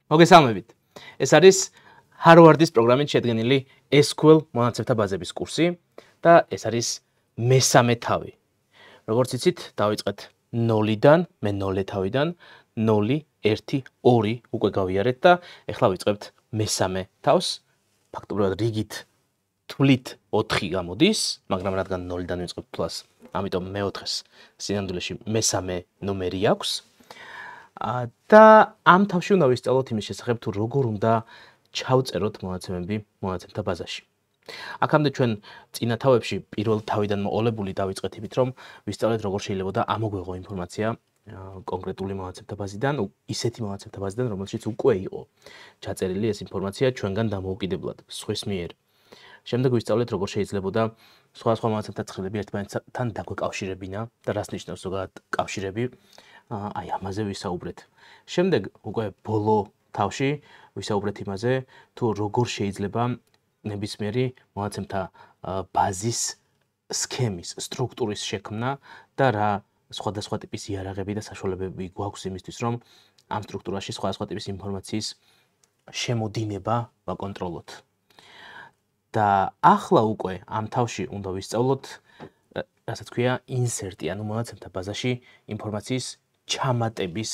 მოგესალმებით. ეს არის Harvard-ის პროგრამით შედგენილი SQL მონაცემთა ბაზების კურსი და ეს არის მესამე თავი. როგორც იცით, დავიწყეთ 0-დან, მე 0 თავიდან 0, 1, 2 უკვე გავიარეთ და ეხლა ვიწყებთ მესამე თავს. ფაქტობრივად რიგით თვლით 4 გამოდის, მაგრამ რადგან 0-დან ვიწყებთ თვლას, ამიტომ მეოთხეს სინამდვილეში მესამე ნომერი აქვს. და ამ თავში უნდა ვისწავლოთ იმის შესახებ, თუ როგორ უნდა ჩავწეროთ მონაცემები მონაცემთა ბაზაში. აქამდე ჩვენ წინა თავებში პირველ თავიდან მოყოლებული დავიწყეთ იმით, რომ ვისწავლეთ როგორ შეიძლება ამოგვეღო ინფორმაცია კონკრეტული მონაცემთა ბაზიდან, ისეთი მონაცემთა ბაზიდან, რომელშიც უკვე იყო ჩაწერილი ეს ინფორმაცია ჩვენგან დამოუკიდებლად, სხვის მიერ. შემდეგ ვისწავლეთ როგორ შეიძლება სხვა მონაცემთა ცხრილები ერთმანეთთან დაგვეკავშირებინა და რას ნიშნავს ზოგადად კავშირები. აი ამაზე ვისაუბრეთ. შემდეგ უკვე ბოლო თავში ვისაუბრეთ იმაზე, თუ როგორ შეიძლება ნებისმიერი მონაცემთა ბაზის სქემის, სტრუქტურის შექმნა და რა სხვადასხვა ტიპის იარაღები და საშუალებები გვაქვს იმისთვის, რომ ამ სტრუქტურაში სხვადასხვა ტიპის ინფორმაციის შემოდინება ვაკონტროლოთ. და ახლა უკვე ამ თავში უნდა ვისწავლოთ, რასაც ქვია ინსერტი, ანუ მონაცემთა ბაზაში ინფორმაციის ჩამატების,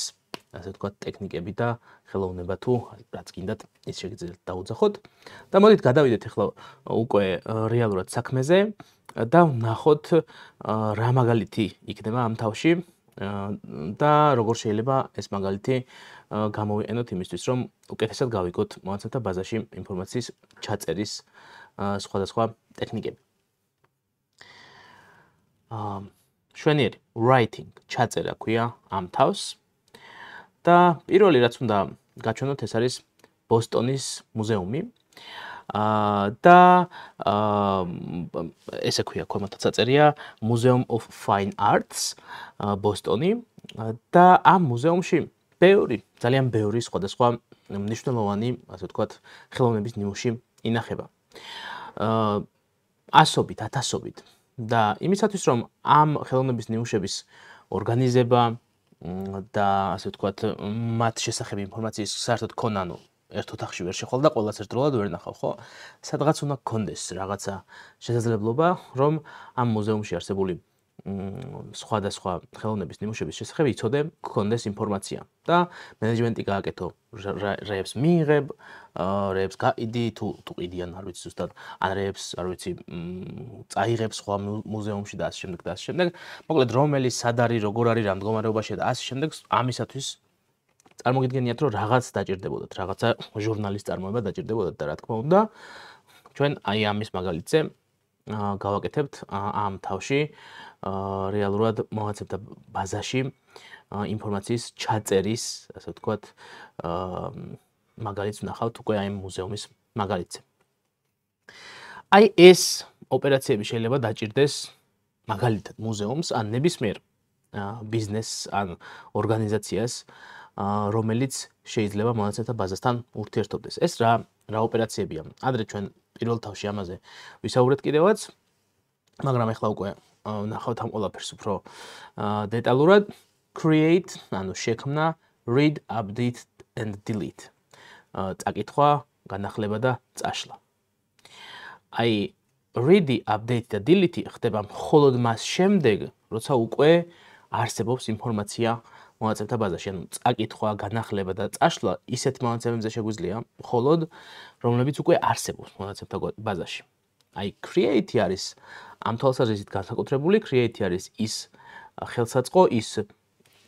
ასე ვთქვათ, ტექნიკები და ხელოვნება თუ რაც გინდათ, ის შეგიძლიათ დაუძახოთ. და მოდით გადავიდეთ ახლა უკვე რეალურად საქმეზე და ვნახოთ რა მაგალითი იქნება ამ თავში და როგორ შეიძლება ეს მაგალითი გამოვიყენოთ იმისთვის, რომ უკეთესად გავიგოთ მონაცემთა ბაზაში ინფორმაციის ჩაწერის სხვადასხვა ტექნიკები. შვენიერი writing ჩაწერა ქვია ამ თავს და პირველი რაც უნდა გაჩვენოთ ეს არის ბოსტონის მუზეუმი და ესე ქვია ქვემოთ წაწერია Museum of Fine Arts ბოსტონი და ამ მუზეუმში ძალიან ბევრი სხვადასხვა მნიშვნელოვანი, ასე ვთქვათ, ხელოვნების ნიმუში ინახება. ასობით, ათასობით და იმისათვის რომ ამ ხელოვნების ნიმუშების ორგანიზება და ასე ვთქვათ მათ შესახებ ინფორმაციის საერთოდ ქონა, ანუ ერთ ოთახში ვერ შეხვალ და ყველას ერთდროულად ვერ ნახავ, ხო? სადღაც უნდა გქონდეს რაღაცა შესაძლებლობა, რომ ამ მუზეუმში არსებული სხვადასხვა ხელოვნების ნიმუშების შესახებ იცოდე, გქონდეს ინფორმაცია და მენეჯმენტი გააკეთო, რეებს მიიღებ, რეებს გაიდი, თუ ყიდიან, არ ვიცი ზუსტად, ან რეებს, არ ვიცი, წაიღებ სხვა მუზეუმში და ასე შემდეგ და ასე შემდეგ. მოკლედ, რომელი სად არის, როგორ არის, რა მდგომარეობაშია და ასე შემდეგ, ამისათვის წარმოგიდგენიათ, რომ რაღაც დაჭირდებოდათ, რაღაცა ჟურნალის წარმოება დაჭირდებოდათ და რა თქმა უნდა, ჩვენ აი ამის მაგალითზე გავაკეთებთ ამ თავში რეალურად მონაცემთა ბაზაში ინფორმაციის ჩაწერის, ასე ვთქვათ, მაგალითს ვნახავთ უკვე აი მუზეუმის მაგალითზე. აი ეს ოპერაციები შეიძლება დაჭირდეს მაგალითად მუზეუმს ან ნებისმიერ ბიზნესს ან ორგანიზაციას, რომელიც შეიძლება მონაცემთა ბაზასთან ურთიერთობდეს. ეს რა ოპერაციებია? ადრე ჩვენ პირველ თავში ამაზე ვისაუბრეთ კიდევაც, მაგრამ ახლა უკვე ვნახავთ ამ ყველაფერს უფრო დეტალურად. Create, ანუ შექმნა, read, update and delete. წაკითხვა, განახლება და წაშლა. აი read, update და delete ხდება მხოლოდ მას შემდეგ, როცა უკვე არსებობს ინფორმაცია მონაცემთა ბაზაში, ანუ წაკითხვა, განახლება და წაშლა ისეთ მონაცემებზე შეგვიძლია, მხოლოდ რომლებიც უკვე არსებობს მონაცემთა ბაზაში. აი create არის ამ თვალსაზრისით განსაკუთრებული, create არის ის ხელსაწყო, ის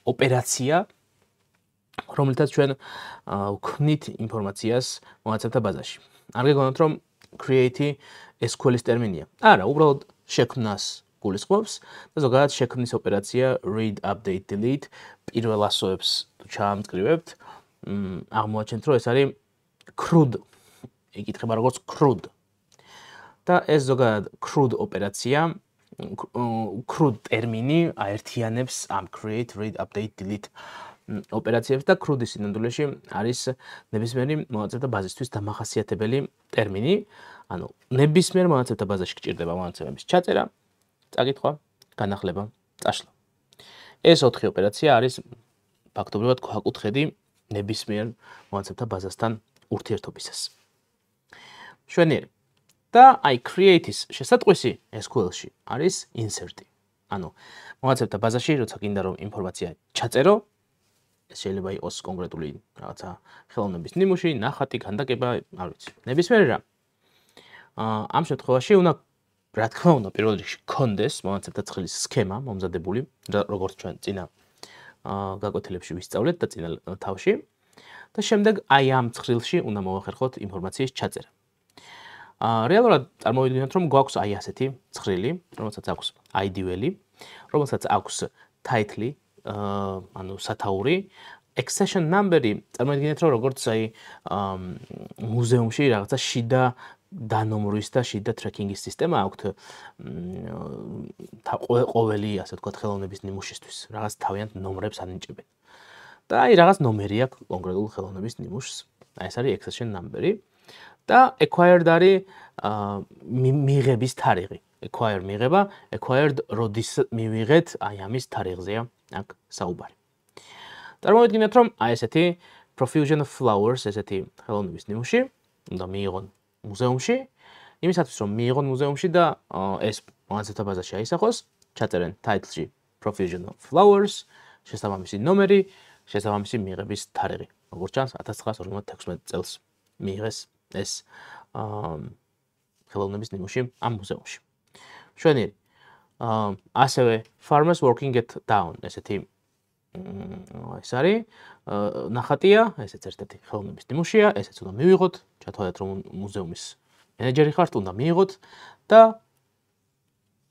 ოპერაცია, რომელთაც ჩვენ ვქმნით ინფორმაციას მონაცემთა ბაზაში. არ გეგონოთ, რომ create SQL-ის ტერმინია. არა, უბრალოდ შექმნას გულისხმობს და ზოგადად შექმნის ოპერაცია read, update, delete პირველ ასოებს თუ ჩაამტკრივებთ, აღმოაჩენთ, რომ ეს არის CRUD. იკითხება როგორც CRUD. და ეს ზოგადად CRUD ოპერაცია, CRUD ტერმინი აერთიანებს ამ create, read, update, delete ოპერაციებს და CRUD-ის სინამდვილეში არის ნებისმიერი მონაცემთა ბაზისთვის დამახასიათებელი ტერმინი, ანუ ნებისმიერ მონაცემთა ბაზაში გჭირდება მონაცემების ჩაწერა, წაკითხვა, განახლება, წაშლა. ეს 4 ოპერაცია არის ფაქტობრივად ქვაკუთხედი ნებისმიერ მონაცემთა ბაზასთან ურთიერთობისას. შვენიერი. და აი create-ის შესატყვისი SQL-ში არის insert-ი. ანუ მონაცემთა ბაზაში, როცა გინდა რომ ინფორმაცია ჩაწერო, ეს შეიძლება იყოს კონკრეტული რაღაცა ხელოვნების ნიმუში, ნახატი, ქანდაკება, არ ვიცი, ნებისმიერი რამ. ამ შემთხვევაში უნდა რა თქმა უნდა პირველ რიგში გქონდეს მონაცემთა ცხრილის სქემა მომზადებული, როგორც ჩვენ წინა გაკვეთილებში ვისწავლეთ და წინა თავში და შემდეგ აი ამ ცხრილში უნდა მოვახერხოთ ინფორმაციის ჩაწერა. რეალურად წარმოვიდგინოთ რომ გვაქვს აი ასეთი ცხრილი, რომელსაც აქვს ID-ველი, რომელსაც აქვს title-ი, ანუ სათაური, accession number-ი, წარმოვიდგინეთ რომ როგორც აი მუზეუმში რაღაცა შიდა დანომრვის და შიდა ტრეკინგის სისტემა აქვთ ყოველი, ასე ვთქვათ, ხელოვნების ნიმუშისთვის, რაღაც თავიანთ ნომრებს ანიჭებენ. და აი რაღაც ნომერი აქვს კონკრეტულ ხელოვნების ნიმუშს. აი ეს არის accession number-ი. და acquired არის მიღების თარიღი. Acquire მიღება, acquired როდის მივიღეთ, აი ამის თარიღზეა აქ საუბარი. წარმოვიდგინეთ რომ აი ესეთი profusion of flowers, ესეთი ხელოვნების ნიმუში უნდა მიიღონ მუზეუმში, იმისათვის რომ მიიღონ მუზეუმში და ეს მონაცემთა ბაზაში აისახოს, ჩაწერენ title-ში profusion of flowers, შესაბამისი ნომერი, შესაბამისი მიღების თარიღი. როგორც ჩანს 1956 წელს მიიღეს ეს ხელოვნების ნიმუში ამ მუზეუმში. შვენიერი. ასევე farmers working at town, ესეთი ეს არის ნახატია, ესეც ერთ-ერთი ხელოვნების ნიმუშია, ესეც უნდა მივიღოთ, ჩათვალეთ რომ მუზეუმის მენეჯერი ხართ, უნდა მიიღოთ და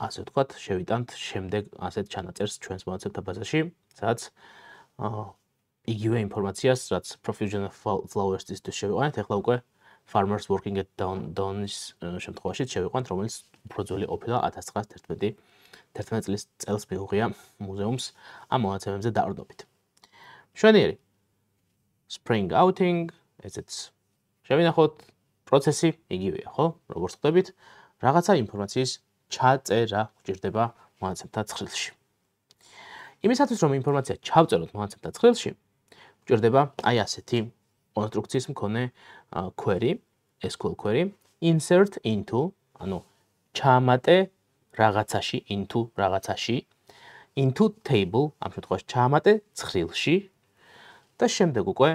ასე ვთქვათ, შევიტანთ შემდეგ ასეთ ჩანაწერს ჩვენს მონაცემთა ბაზაში, სადაც იგივე ინფორმაციას, რაც profusion of flowers-ის შევიყვანეთ, ახლა უკვე farmers working at town-ის შემთხვევაში შევიყვანთ, რომელიც უფრო ძველი ყოფილა 1911 წელს მიუღია მუზეუმს ამ მონაცემებზე დაყრდნობით. შვენიერი. Spring outing, ესეც შევინახოთ, პროცესი იგივეა, ხო? როგორც ხვდებით, რაღაცა ინფორმაციის ჩაწერა გვჭირდება მონაცემთა ცხრილში. იმისათვის რომ ინფორმაცია ჩავწეროთ მონაცემთა ცხრილში, გვჭირდება აი ასეთი კონსტრუქციის მქონე query, SQL query, insert into, ანუ ჩაამატე რაღაცაში, into რაღაცაში, into table, ამ შემთხვევაში ჩაამატე ცხრილში და შემდეგ უკვე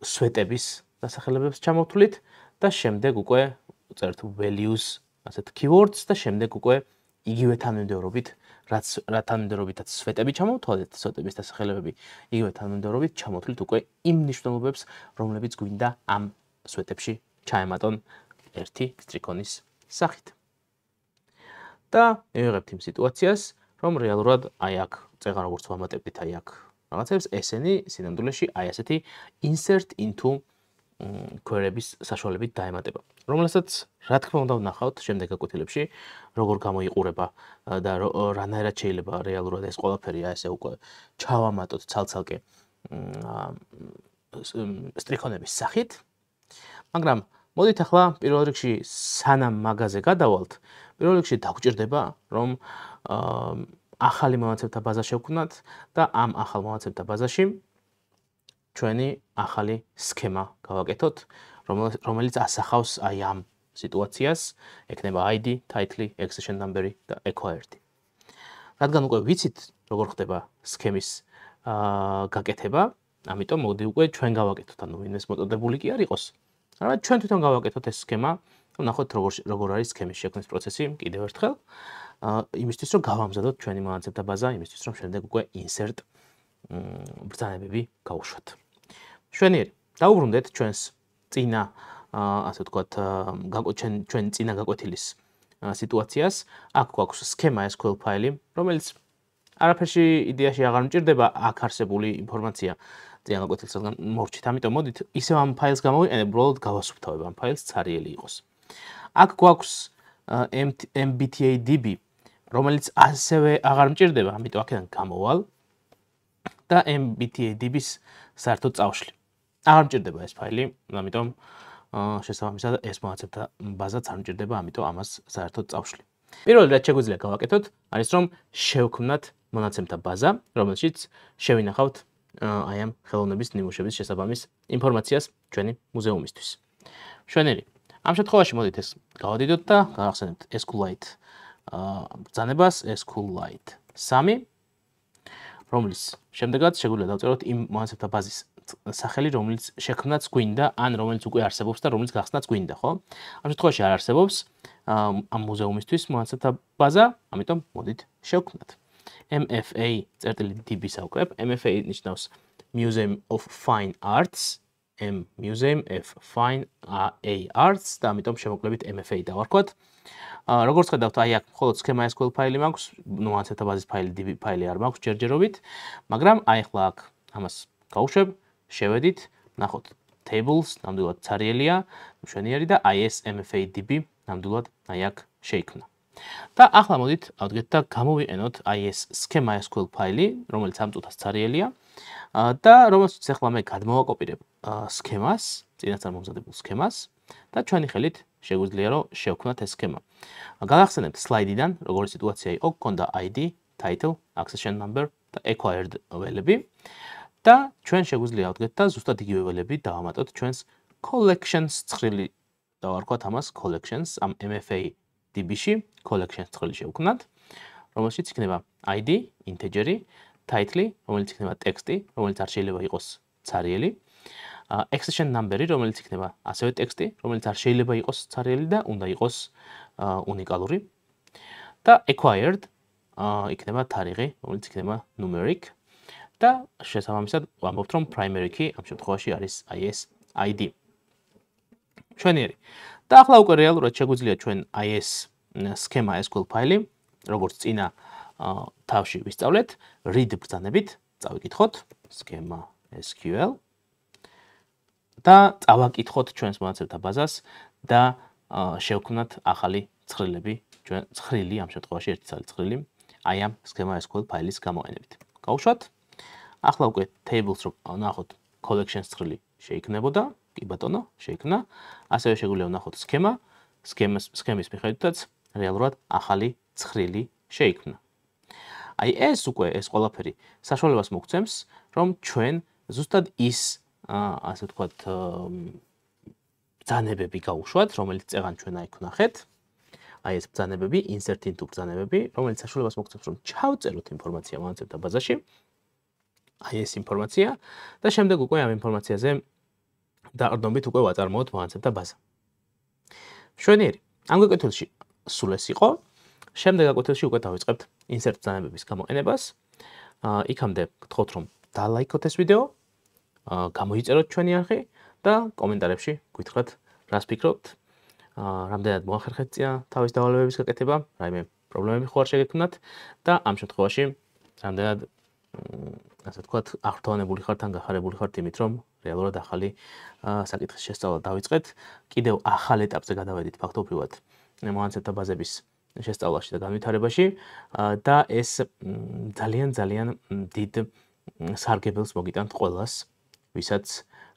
სვეტების დასახელებებს ჩამოვთვლით და შემდეგ უკვე წერთ values, ასეთ keywords და შემდეგ უკვე იგივე თანმიმდევრობით, რა თანმიმდევრობითაც სვეტები ჩამოვთვალეთ, სვეტების დასახელებები იგივე თანმიმდევრობით ჩამოვთვლით უკვე იმ ნიშნულობებს, რომლებიც გვინდა ამ სვეტებში ჩაემატონ ერთი სტრიქონის სახით. და მივიღებთ იმ სიტუაციას, რომ რეალურად აი აქ წეღან როგორც ვამატებდით აი აქ რაღაცებს, ესენი სინამდვილეში აი ასეთი insert into query-ების საშუალებით დაემატება. რომელსაც რა თქმა უნდა ვნახავთ შემდეგ გაკვეთილებში, როგორ გამოიყურება და რანაირად შეიძლება რეალურად ეს ყველაფერი აი ესე უკვე ჩავამატოთ ცალ-ცალკე სტრიქონების სახით. მაგრამ მოდით ახლა პირველ რიგში სანამ მაგაზე გადავალთ, პირველ რიგში დაგვჭირდება რომ ახალი მონაცემთა ბაზა შევქმნათ და ამ ახალ მონაცემთა ბაზაში ჩვენი ახალი სქემა გავაკეთოთ, რომელიც ასახავს აი ამ სიტუაციას, ექნება ID, title, accession number და acquired. რადგან უკვე ვიცით როგორ ხდება სქემის გაკეთება, ამიტომ მოდი უკვე ჩვენ გავაკეთოთ, ანუ ვინმეს მოტოდებული კი არ იყოს. მაგრამ ჩვენ თვითონ გავაკეთოთ ეს სქემა, ვნახოთ როგორ არის სქემის შექმნის პროცესი კიდევ ერთხელ. იმისთვის რომ გავამზადოთ ჩვენი მონაცემთა ბაზა, იმისთვის რომ შემდეგ უკვე insert ბრძანებები გავუშვათ. შვენიერი, დაუბრუნდეთ ჩვენს წინა, ასე ვთქვათ, ჩვენ წინა გაკვეთილის სიტუაციას. აქ გვაქვს სქემა SQL ფაილი, რომელიც არაფერში იდეაში აღარ მჭირდება, აქ არსებული ინფორმაცია წინა გაკვეთილისგან მოვჭით, ამიტომ მოდით ისევ ამ ფაილს გამოვიყენებ, უბრალოდ გავასუფთავებ ამ ფაილს ცარიელი იყოს. აქ გვაქვს mbta.db, რომელიც ასევე აღარ მჭირდება, ამიტომ აქედან გამოვალ და mbta.db-ის საერთოდ წავშლი. აღარ მჭირდება ეს ფაილი, ამიტომ შესაბამისად ეს მონაცემთა ბაზაც არ მჭირდება, ამიტომ ამას საერთოდ წავშლი. პირველი რაც შეგვიძლია გავაკეთოთ, არის რომ შევქმნათ მონაცემთა ბაზა, რომელშიც შევინახავთ აი ამ ხელოვნების ნიმუშების შესაბამის ინფორმაციას ჩვენი მუზეუმისთვის. მშვენიერი. ამ შემთხვევაში მოდით ეს გავადიდოთ და გავახსენებთ SQLite ბრძანებას SQLite 3, რომლის შემდეგაც შეგვიძლია დავწეროთ იმ მონაცემთა ბაზის სახელი, რომელიც შექმნაც გვინდა, ან რომელიც უკვე არსებობს და რომელიც გახსნაც გვინდა, ხო? ამ შემთხვევაში არ არსებობს ამ მუზეუმისთვის მონაცემთა ბაზა, ამიტომ მოდით შევქმნათ. MFA-DB საუკლებ. MFA ნიშნავს Museum of Fine Arts, Museum of Fine Arts და ამიტომ შემოკლებით MFA დავარქვათ. როგორც ხედავთ, აი აქ მხოლოდ schema SQL ფაილი მაქვს, მონაცემთა ბაზის ფაილი DB ფაილი არ მაქვს ჯერჯერობით, მაგრამ აი ახლა აქ ამას გავუშვებ, შევედით, ნახოთ tables, ნამდვილად ცარიელია, მშვენიერი და IS MFA-DB ნამდვილად აი აქ შეიქმნა. და ახლა მოდით ავდგეთ და გამოვიყენოთ IS schema SQL ფაილი, რომელიც ამ წუთას ცარიელია და რომელსაც ახლა მე გადმოვაკოპირებ სქემას, წინასწარ მომზადებულ სქემას და ჩვენი ხელით შეგვიძლია რომ შევქმნათ ეს სქემა. გავახსენებთ სლაიდიდან, როგორი სიტუაცია იყო, გქონდა ID, title, accession number და acquired ველები და ჩვენ შეგვიძლია ავდგეთ და ზუსტად იგივე ველები დავამატოთ ჩვენს collections ცხრილი დავარქვათ ამას collections ამ MFA DB-ში collections ცხრილი შევქმნათ, რომელშიც იქნება ID, ინტეჯერი, title, რომელიც იქნება ტექსტი, რომელიც არ შეიძლება იყოს ცარიელი, accession number-ი, რომელიც იქნება ასევე ტექსტი, რომელიც არ შეიძლება იყოს ცარიელი და უნდა იყოს უნიკალური და acquired იქნება თარიღი, რომელიც იქნება numeric და შესაბამისად ვამბობთ, რომ primary key ამ შემთხვევაში არის IS ID. მშვენიერი. და ახლა უკვე რეალურად შეგვიძლია ჩვენ IS schema SQL ფაილი, როგორც წინა თავში ვისწავლეთ, read ბრძანებით, წავიკითხოთ schema SQL და წავაკითხოთ ჩვენს მონაცემთა ბაზას და შევქმნათ ახალი ცხრილები, ჩვენ ცხრილი ამ შემთხვევაში ერთი ცალი ცხრილი, აი ამ schema SQL ფაილის გამოყენებით. გავუშვათ. ახლა უკვე tables რო ნახოთ collections ცხრილი შეიქმნებოდა, კი ბატონო, შეიქმნა. ასევე შეგვიძლია ვნახოთ სქემა, სქემის მიხედვითაც რეალურად ახალი ცხრილი შეიქმნა. აი ეს უკვე ეს ყველაფერი საშუალებას მოგცემს, რომ ჩვენ ზუსტად ის ასე ვთქვათ ბრძანებები გავუშვათ, რომელიც წეგან ჩვენ აი ვნახეთ. აი ეს ბრძანებები, insert into ბრძანებები, რომელიც საშუალებას მოგცემს, რომ ჩავწეროთ ინფორმაცია მონაცემთა ბაზაში. აი ეს ინფორმაცია და შემდეგ უკვე ამ ინფორმაციაზე დაყრდნობით უკვე ვაწარმოოთ მონაცემთა ბაზა. მშვენიერი. ამ გაკვეთილში სულ ეს იყო. შემდეგ გაკვეთილში უკვე დავიწყებთ insert ბრძანებების გამოყენებას. იქამდე გთხოვთ რომ დალაიქოთ ეს ვიდეო, გამოიწეროთ ჩვენი არხი და კომენტარებში გითხრათ რას ფიქრობთ, რამდენად მოახერხეთ წინა თავის დავალებების გაკეთება, რაიმე პრობლემები ხო არ შეგექმნათ და ამ შემთხვევაში რამდენად ასე ვთქვათ, აღფრთოვანებული ხართ ან გახარებული ხართ იმით, რომ რეალურად ახალი საკითხის შესწავლა დავიწყეთ. კიდევ ახალ ეტაპზე გადავედით ფაქტობრივად მონაცემთა ბაზების შესწავლაში და განვითარებაში და ეს ძალიან დიდ სარგებელს მოგიტანთ ყველას, ვისაც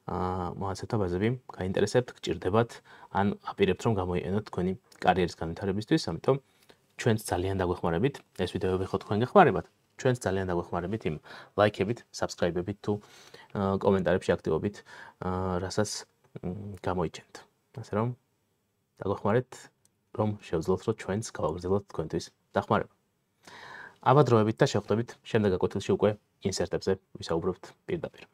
მონაცემთა ბაზები გაინტერესებთ, გჭირდებათ, ან აპირებთ რომ გამოიყენოთ თქვენი კარიერის განვითარებისთვის, ამიტომ ჩვენც ძალიან დაგვეხმარებით, ეს ვიდეოები ხო თქვენ გეხმარებათ. ჩვენს ძალიან დაგვეხმარებით იმ ლაიქებით, subscribe-ებით თუ კომენტარებში აქტივობით, რასაც გამოიჩენთ. ასე რომ დაგვეხმარეთ, რომ შევძლოთ, რომ ჩვენც გავაგრძელოთ თქვენთვის დახმარება. აბა დროებით და შევხვდებით შემდეგ გაკვეთილში უკვე ინსერტებზე ვისაუბრებთ პირდაპირ.